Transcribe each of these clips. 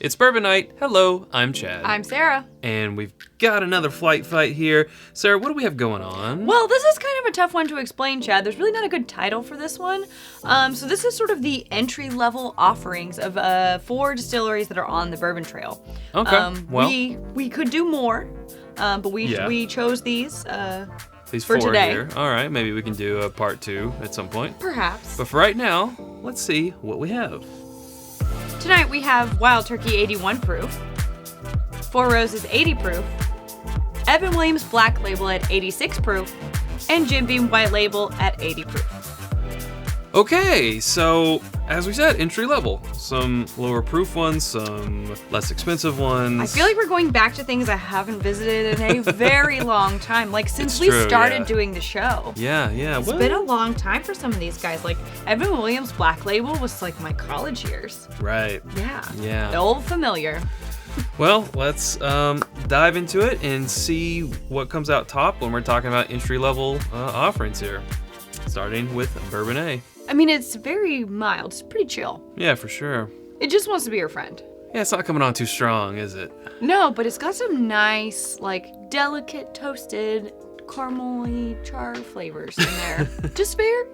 It's Bourbon Night. Hello, I'm Chad. I'm Sarah. And we've got another flight fight here. Sarah, what do we have going on? Well, this is kind of a tough one to explain, Chad. There's really not a good title for this one. So this is sort of the entry-level offerings of 4 distilleries that are on the Bourbon Trail. Okay, well. We could do more, but we chose these These for 4 today. here. All right, maybe we can do a part 2 at some point. Perhaps. But for right now, let's see what we have. Tonight we have Wild Turkey 81 proof, Four Roses 80 proof, Evan Williams Black Label at 86 proof, and Jim Beam White Label at 80 proof. Okay, so as we said, entry level. Some lower proof ones, some less expensive ones. I feel like we're going back to things I haven't visited in a very long time. Like, since It's we true, started yeah. doing the show. Yeah. It's been a long time for some of these guys. Like, Evan Williams Black Label was like my college years. Right. Yeah. Old familiar. Well, let's dive into it and see what comes out top when we're talking about entry-level offerings here. Starting with Bourbon A. I mean, it's very mild. It's pretty chill. Yeah, for sure. It just wants to be your friend. Yeah, it's not coming on too strong, is it? No, but it's got some nice, like, delicate, toasted, caramely char flavors in there. Just fair,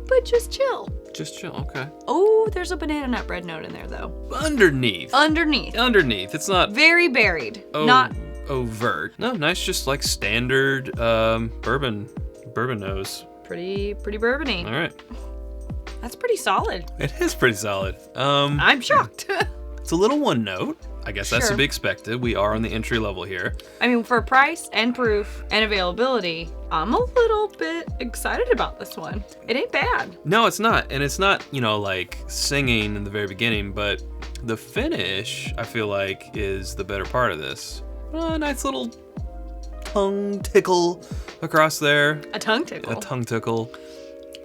but just chill. Just chill, okay. Oh, there's a banana nut bread note in there, though. Underneath. It's not Very buried. Not overt. No, nice, just like standard bourbon nose. pretty bourbon-y. All right. That's pretty solid. It is pretty solid. I'm shocked. It's a little one note. I guess that's to Sure. be expected. We are on the entry level here. I mean, for price and proof and availability, I'm a little bit excited about this one. It ain't bad. No, it's not. And it's not, like singing in the very beginning, but the finish, I feel like, is the better part of this. A nice little tongue tickle across there. A tongue tickle. A tongue tickle.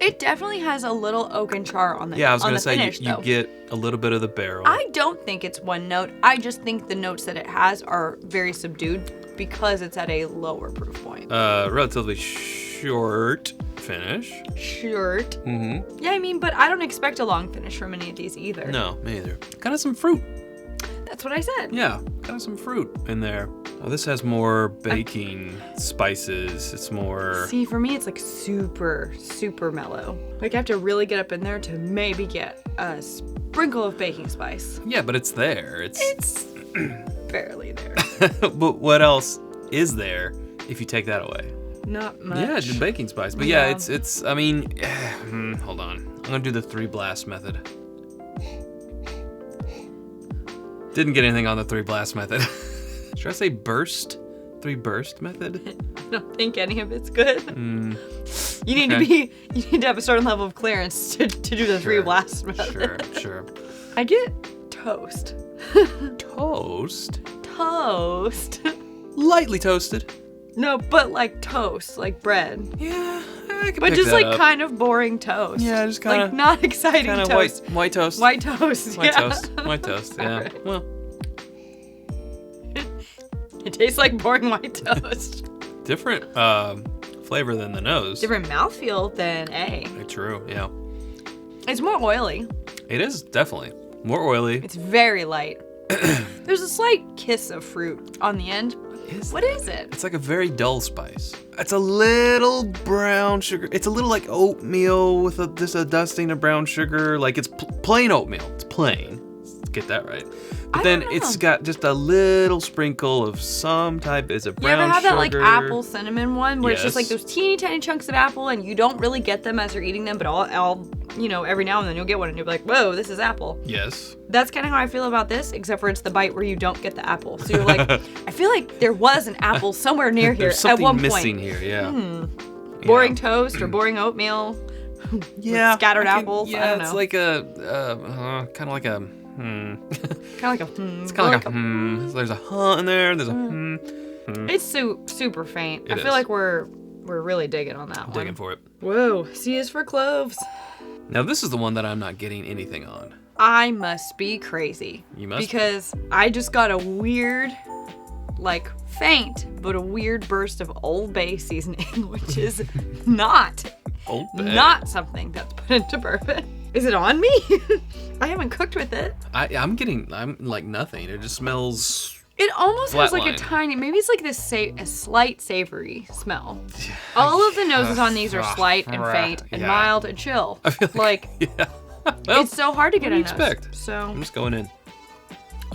It definitely has a little oak and char on the Yeah, I was on going the to say, finish, you though. get a little bit of the barrel. I don't think it's one note. I just think the notes that it has are very subdued because it's at a lower proof point. Relatively short finish. Short. Mm-hmm. Yeah, I mean, but I don't expect a long finish from any of these either. No, me either. Kind of some fruit. That's what I said. Yeah, kind of some fruit in there. Oh, this has more baking spices. It's more... See, for me, it's like super, super mellow. Like, I have to really get up in there to maybe get a sprinkle of baking spice. Yeah, but it's there. It's barely there. But what else is there if you take that away? Not much. Yeah, just baking spice. But yeah, it's I mean, hold on. I'm going to do the 3 blast method. Didn't get anything on the 3 blast method. Should I say burst? 3 burst method? I don't think any of it's good. You need okay. you need to have a certain level of clearance to do the 3 blast method. Sure. I get toast. Toast? Toast. Lightly toasted. No, but like toast, like bread. Yeah, I can But pick just that like up. kind of boring toast. Yeah, just kind of like not exciting toast. White toast. White toast. White yeah. toast. White toast. Yeah. Alright. Well, It tastes like boring white toast. different flavor than the nose. Different mouthfeel than A. True. Yeah. It's more oily. It is definitely more oily. It's very light. There's a slight kiss of fruit on the end. What is it? It's like a very dull spice. It's a little brown sugar. It's a little like oatmeal with just a dusting of brown sugar. Like it's plain oatmeal. It's plain. Let's get that right. But then it's got just a little sprinkle of some type. Is it brown sugar? You ever have that like apple cinnamon one where it's just like Yes. those teeny tiny chunks of apple and you don't really get them as you're eating them, but I'll every now and then you'll get one and you'll be like, whoa, this is apple. Yes. That's kind of how I feel about this, except for it's the bite where you don't get the apple. So you're like, I feel like there was an apple somewhere near here There's at something one missing point. here. Yeah. Boring toast or boring oatmeal. Yeah. Scattered apples. Yeah, I don't know. it's like a kind of like a Kind of like a It's kind of like a So there's a in there. There's a It's super faint. It I feel is. like we're really digging on that one. Digging for it. Whoa, C is for cloves. Now this is the one that I'm not getting anything on. I must be crazy. You must. Because I just got a weird, like faint, but a weird burst of Old Bay seasoning, which is not Old Bay. not something that's put into bourbon. Is it on me? I haven't cooked with it. I'm like nothing. It just smells. It almost has like a Flatline. tiny, maybe it's like a slight savory smell. All of the noses on these are slight and faint and Yeah. mild and chill. I feel Like, yeah. Well, it's so hard to get what do a you nose. expect? So I'm just going in.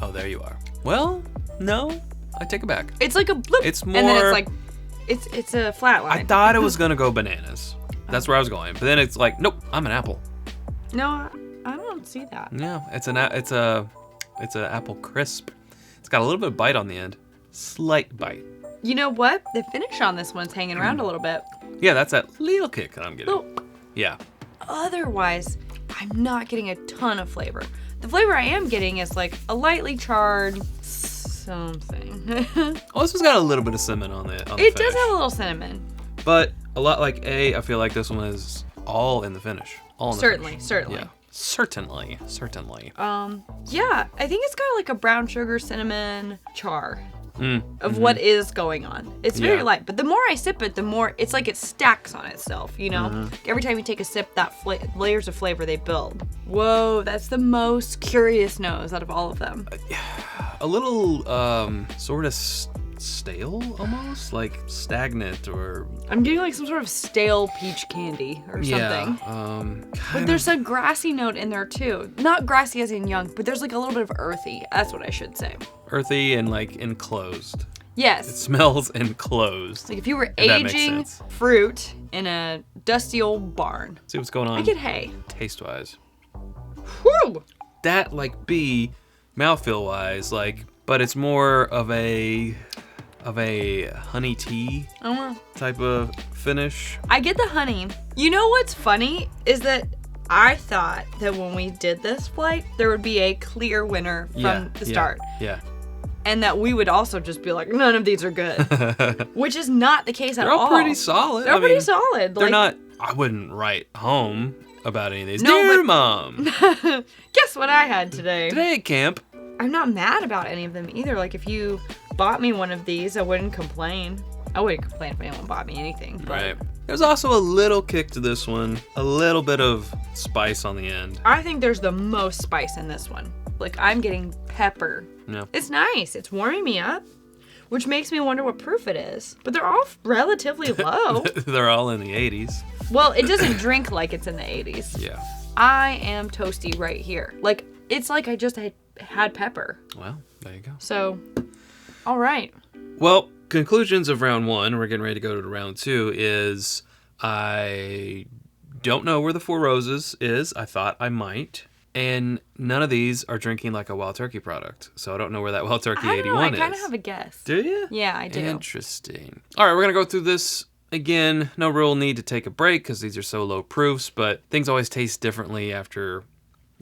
Oh, there you are. Well, no, I take it back. it's like a bloop. It's And then more- it's like, it's a flat line. I thought it was gonna go bananas. That's where I was going, but then it's like, nope, I'm an apple. No, I don't see that. Yeah, it's an apple crisp. It's got a little bit of bite on the end, slight bite. You know what? The finish on this one's hanging around a little bit. Yeah, that's that little kick that I'm getting. So Yeah, otherwise, I'm not getting a ton of flavor. The flavor I am getting is like a lightly charred something. oh, this one's got a little bit of cinnamon on it. It does have a little cinnamon. but a lot like I feel like this one is all in the finish. All in the Certainly. Yeah, certainly. Yeah, I think it's got like a brown sugar cinnamon char of what is going on. It's very Yeah. light, but the more I sip it, the more it's like it stacks on itself, you know? Every time you take a sip, that layers of flavor they build. Whoa, that's the most curious nose out of all of them. A little sort of stale almost, like stagnant or I'm getting like some sort of stale peach candy or something. yeah. But there's a grassy note in there too. Not grassy as in young, but there's like a little bit of earthy. That's what I should say. Earthy and like enclosed. It Yes. smells enclosed. Like if you were If that makes aging sense. fruit in a dusty old barn. See what's going on I get hay. taste wise. Whew! That like B, mouthfeel wise, like, but it's more of a honey tea type of finish. I get the honey. You know what's funny is that I thought that when we did this flight, there would be a clear winner from the start. Yeah. And that we would also just be like, none of these are good. Which is not the case at They're all. all pretty solid. They're pretty solid. They're Like, not. I wouldn't write home about any of these. No, Dear but- Mom, Guess what I had today? today at camp. I'm not mad about any of them either. Like, if you bought me one of these, I wouldn't complain. I wouldn't complain if anyone bought me anything. But Right. There's also a little kick to this one. A little bit of spice on the end. I think there's the most spice in this one. Like, I'm getting pepper. Yeah. It's nice. It's warming me up, which makes me wonder what proof it is. But they're all relatively low. They're all in the 80s. Well, it doesn't drink like it's in the 80s. Yeah. I am toasty right here. Like, it's like I just had pepper. Well, there you go. So, all right. Well, conclusions of round one, we're getting ready to go to round two, is I don't know where the Four Roses is. I thought I might. And none of these are drinking like a Wild Turkey product. So I don't know where that Wild Turkey I don't know. 81 I kind of is. have a guess. Do you? Yeah, I do. Interesting. All right, we're going to go through this again. No real need to take a break because these are so low proofs, but things always taste differently after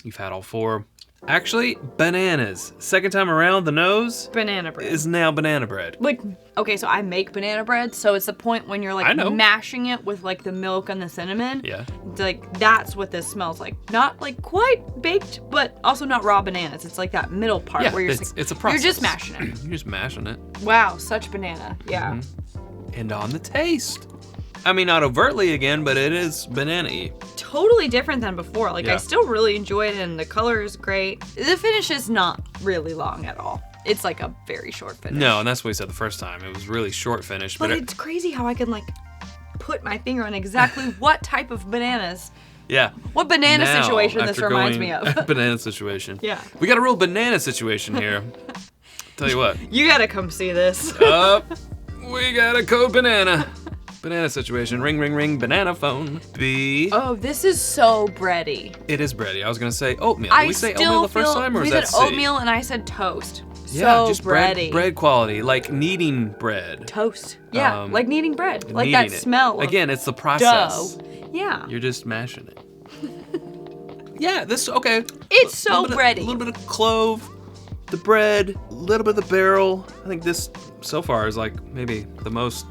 you've had all four. Actually, bananas. Second time around, the nose Banana bread. is now banana bread. Like, okay, so I make banana bread, so it's the point when you're I like know. mashing it with like the milk and the cinnamon. Yeah. Like, that's what this smells like. Not like quite baked, but also not raw bananas. It's like that middle part Yeah, where you're it's a process. You're just mashing it. You're just mashing it. Wow, such banana. Yeah. And on the taste. I mean, not overtly again, but it is banana-y. Totally different than before. Like, Yeah. I still really enjoy it, and the color is great. The finish is not really long at all. It's like a very short finish. No, and that's what we said the first time. It was really short finish. But But it's crazy how I can like put my finger on exactly what type of bananas. yeah. What banana Now, situation this after reminds going- me of. Banana situation. Yeah. We got a real banana situation here. Tell you what. You gotta come see this. Up. We got a code banana. Banana situation. Ring, ring, ring. Banana phone. B. Oh, this is so bready. It is bready. I was going to say oatmeal. Did I we say still oatmeal the first feel time or we was said that C? oatmeal and I said toast. Yeah, So just bready. bread quality. Like kneading bread. Toast. Yeah, Um, like kneading bread. Like Kneading that it. smell. Of Again, it's the process. dough. Yeah. You're just mashing it. Yeah, this, okay. It's so bready. A little bit of clove, the bread, a little bit of the barrel. I think this, so far, is like maybe the most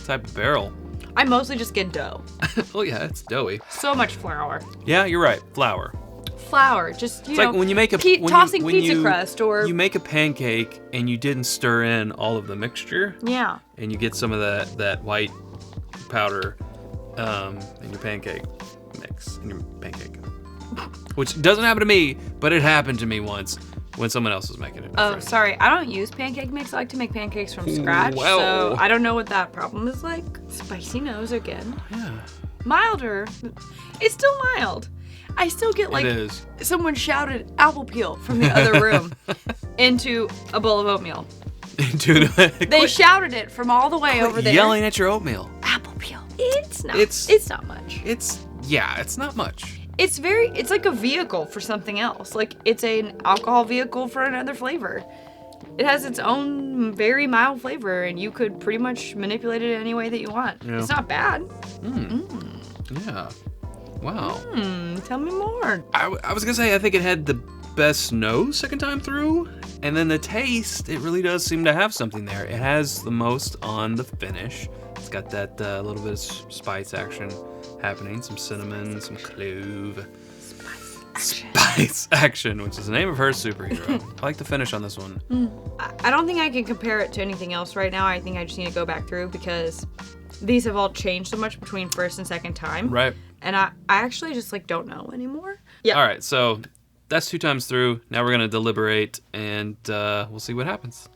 type of barrel. I mostly just get dough. Oh, yeah, it's doughy. So much flour. Yeah, you're right. Flour. Flour. Just, you It's know, like when you make a tossing pizza crust or you make a pancake and you didn't stir in all of the mixture yeah. and you get some of that white powder in your pancake mix in your pancake. Which doesn't happen to me, but it happened to me once when someone else was making it. Oh, sorry. I don't use pancake mix. I like to make pancakes from scratch. Wow. So I don't know what that problem is like. Spicy nose again. Yeah. Milder. It's still mild. I still get like It is. someone shouted apple peel from the other room into a bowl of oatmeal. They shouted it from all the way over there. Yelling at your oatmeal. Apple peel. It's not much. It's not much. It's like a vehicle for something else. Like it's an alcohol vehicle for another flavor. It has its own very mild flavor, and you could pretty much manipulate it any way that you want. Yeah. It's not bad. Yeah. Wow. Tell me more. I was gonna say I think it had the best nose second time through, and then the taste, it really does seem to have something there. It has the most on the finish. It's got that little bit of spice action happening, some cinnamon, some clove. Spice action, which is the name of her superhero. I like the finish on this one. I don't think I can compare it to anything else right now. I think I just need to go back through because these have all changed so much between first and second time. Right. And I actually just like don't know anymore. Yeah. All right, so that's 2 times through. Now we're gonna deliberate, and we'll see what happens.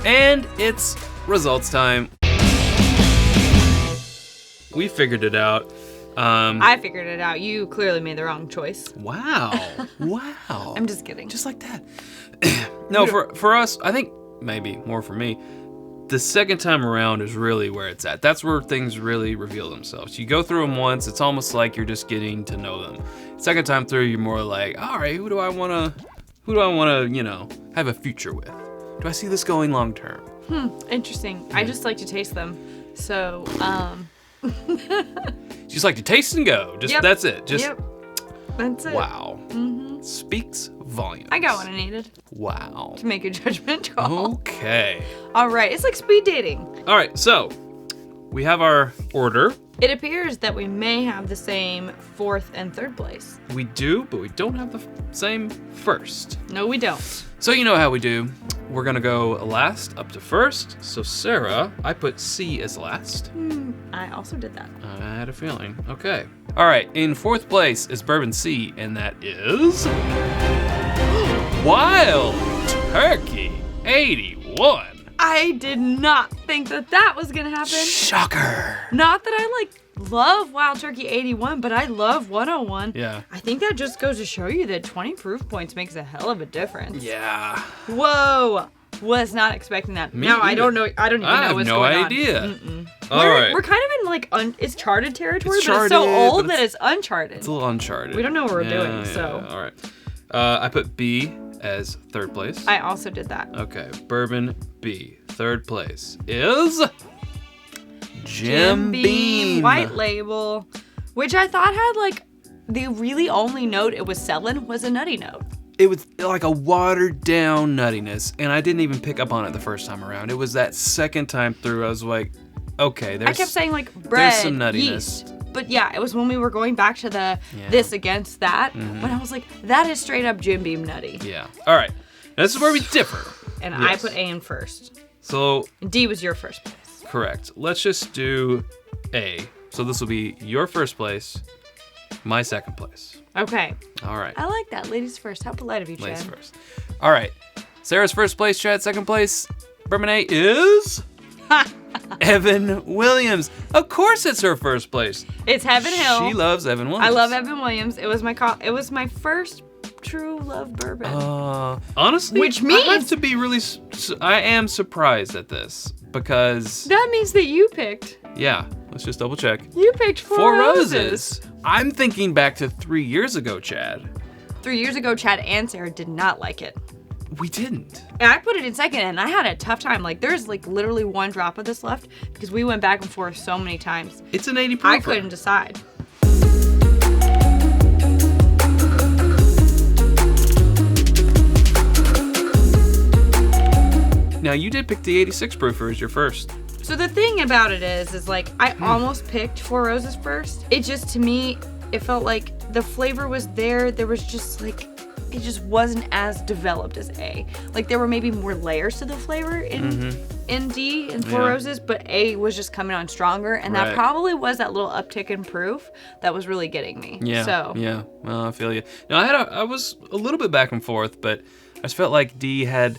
And it's results time. We figured it out. I figured it out. You clearly made the wrong choice. Wow. Wow. I'm just kidding. Just like that. No, for us, I think maybe more for me, the second time around is really where it's at. That's where things really reveal themselves. You go through them once, it's almost like you're just getting to know them. Second time through, you're more like, all right, who do I want to, have a future with? Do I see this going long term? Interesting. I just like to taste them. So, Just like to taste and go. That's it. That's it. Wow. Speaks volumes. I got what I needed. Wow. To make a judgment call. Okay. All right. It's like speed dating. All right. So we have our order. It appears that we may have the same 4th and 3rd place. We do, but we don't have the same first. No, we don't. So you know how we do. We're going to go last up to first. So Sarah, I put C as last. I also did that. I had a feeling. Okay. All right. In 4th place is Bourbon C, and that is Wild Turkey 81. I did not think that was going to happen. Shocker. Not that I love Wild Turkey 81, but I love 101. Yeah. I think that just goes to show you that 20 proof points makes a hell of a difference. Yeah. Whoa. Was not expecting that. Me now either. I don't know. I don't even know what's going on. I have no idea. All We're right. kind of in it's charted territory, It's but it's charted, so old but that it's uncharted. It's a little uncharted. We don't know what we're doing, so. All right. I put B as 3rd place. I also did that. Okay. Bourbon B. 3rd place is Jim Beam White Label, which I thought had the really only note it was selling was a nutty note. It was like a watered down nuttiness, and I didn't even pick up on it the first time around. It was that second time through, I was like, okay, I kept saying bread, some nuttiness. yeast. But yeah, it was when we were going back to this against that, when I was like, that is straight up Jim Beam nutty. Yeah. All right. Now, this is where we differ. And yes. I put A in first. So. D was your first place. Correct. Let's just do A. So this will be your first place, my second place. Okay. All right. I like that. Ladies first. How polite of you, Chad. Ladies first. All right. Sarah's first place, Chad second place. Bourbon A is Evan Williams. Of course it's her first place. It's Heaven Hill. She loves Evan Williams. I love Evan Williams. It was my first true love bourbon. Honestly, which means I have to be really I am surprised at this because that means that you picked. Yeah. Let's just double check. You picked Four Roses. I'm thinking back to 3 years ago, Chad. 3 years ago, Chad and Sarah did not like it. We didn't. And I put it in second, and I had a tough time. There's literally 1 drop of this left because we went back and forth so many times. It's an 80 proof. I couldn't decide. Now, you did pick the 86 proofer as your first. So the thing about it is I almost picked Four Roses first. It just, to me, it felt like the flavor was there. There was just it just wasn't as developed as A. Like there were maybe more layers to the flavor in D and Four Roses, but A was just coming on stronger, and that probably was that little uptick in proof that was really getting me. Yeah. So. Yeah. Well, I feel you. Now I was a little bit back and forth, but I just felt like D had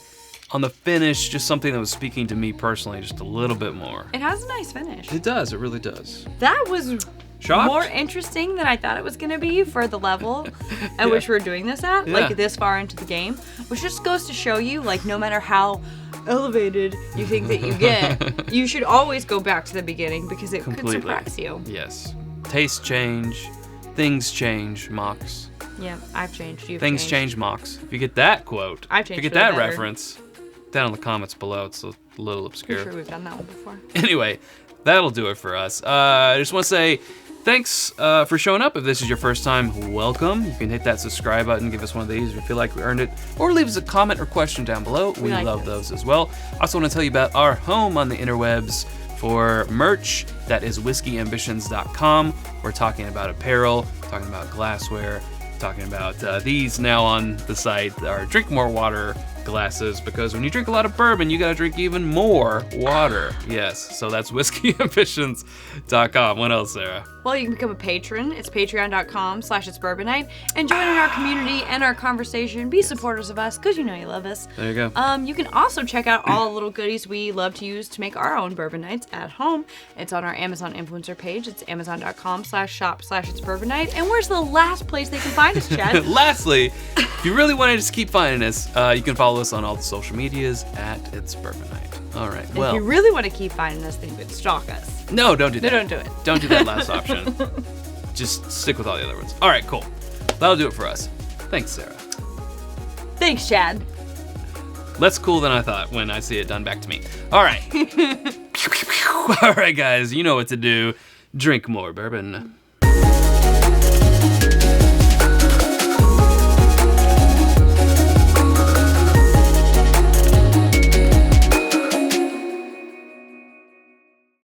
on the finish just something that was speaking to me personally just a little bit more. It has a nice finish. It does. It really does. That was Shocked? more interesting than I thought it was going to be for the level at which we're doing this at, like this far into the game, which just goes to show you, like, no matter how elevated you think that you get, you should always go back to the beginning because it could surprise you. Yes. Tastes change, things change, Mox. Yeah, I've changed. You've Things changed. change, Mox. If you get that quote, I've changed if you get for the that better. reference, down in the comments below, it's a little obscure. Pretty sure we've done that one before. Anyway, that'll do it for us. I just want to say thanks for showing up. If this is your first time, welcome. You can hit that subscribe button, give us one of these if you feel like we earned it, or leave us a comment or question down below. We like love those as well. I also want to tell you about our home on the interwebs for merch. That is whiskyambitions.com. We're talking about apparel, talking about glassware, talking about these now on the site are drink more water glasses, because when you drink a lot of bourbon, you gotta drink even more water. Yes, so that's whiskyambitions.com. What else, Sarah? Well, you can become a patron. It's patreon.com/itsbourbonnight, and join in our community and our conversation. Be supporters of us, because you know you love us. There you go. You can also check out all the little goodies we love to use to make our own bourbon nights at home. It's on our Amazon influencer page. It's amazon.com/shop/itsbourbonnight. And where's the last place they can find us, Chad? Lastly, if you really want to just keep finding us, you can follow us on all the social medias at It's Bourbon Night. All right, well. If you really want to keep finding us, then you could stalk us. No, don't do that. No, don't do it. Don't do that last option. Just stick with all the other ones. All right, cool. That'll do it for us. Thanks, Sarah. Thanks, Chad. Less cool than I thought when I see it done back to me. All right. All right, guys, you know what to do. Drink more bourbon.